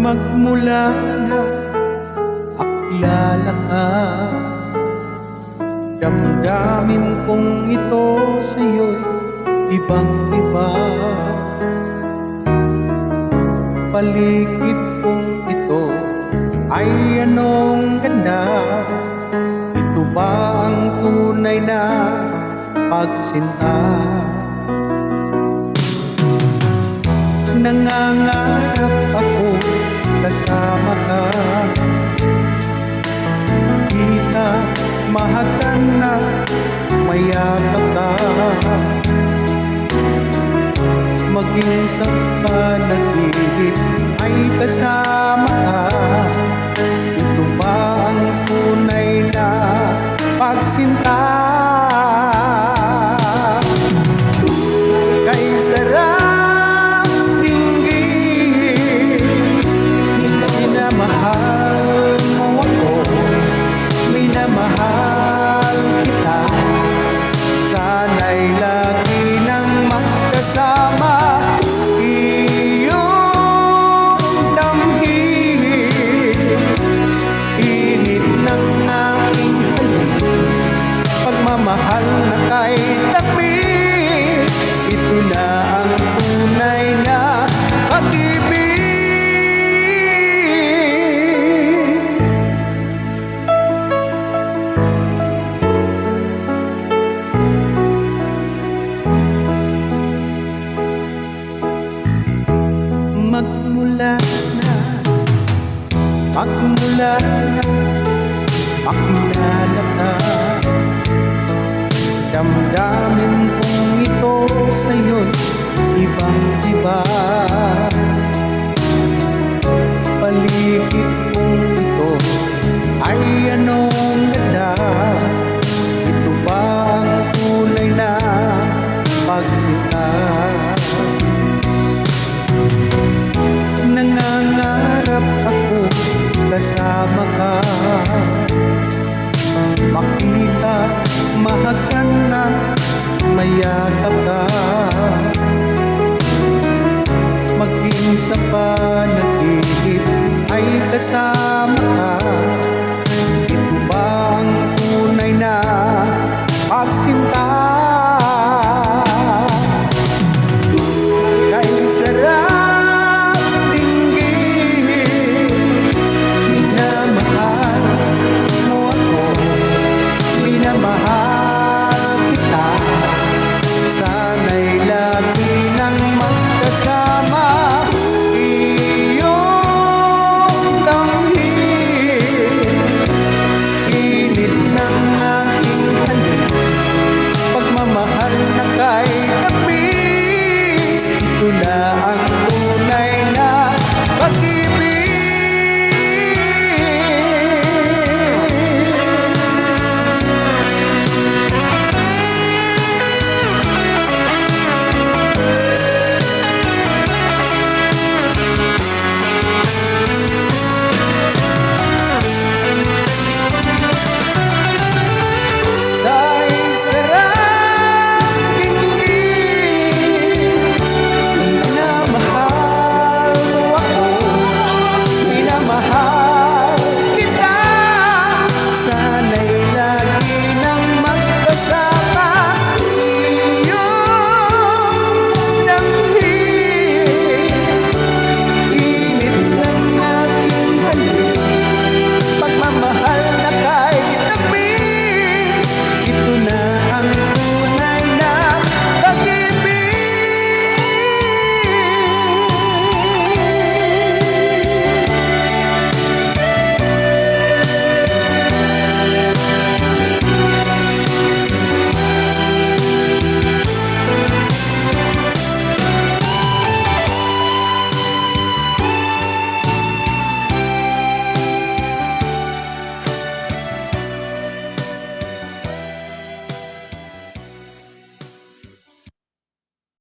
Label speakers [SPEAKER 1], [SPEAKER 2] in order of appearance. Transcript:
[SPEAKER 1] Magmula na akilala ka, damdamin kong ito sa'yo'y ibang-iba. Paligid kong ito ay anong ganda. Ito ba ang tunay na pagsinta? Nangangarap ako kasama ka, kita mahagan na mayakap ka, maging sa panaginip ay kasama ka. Ito ba ang tunay na pagsinta? Kay sarap dinggin, minamahal mo ako, minamahal kita. Sana'y lagi nang magkasama, iyong damhin. Init ng aking halik, pagmamahal na kay tapis. Ito na ang tunay na pag-ibig. Magmula na makilala ka, damdamin kong ito sa'yo'y ibang-iba. Paligid kong ito ay anong ganda. Ito ba ang tunay na pagsinta? Nangangarap ako kasama ka, makita mahagan na mayakap ka, maging sa panaginip ay kasama ka. Ito ba ang tunay na pagsinta? Kay sarap dinggin, minamahal mo ako, minamahal kita. Sana'y lagi nang magkasama,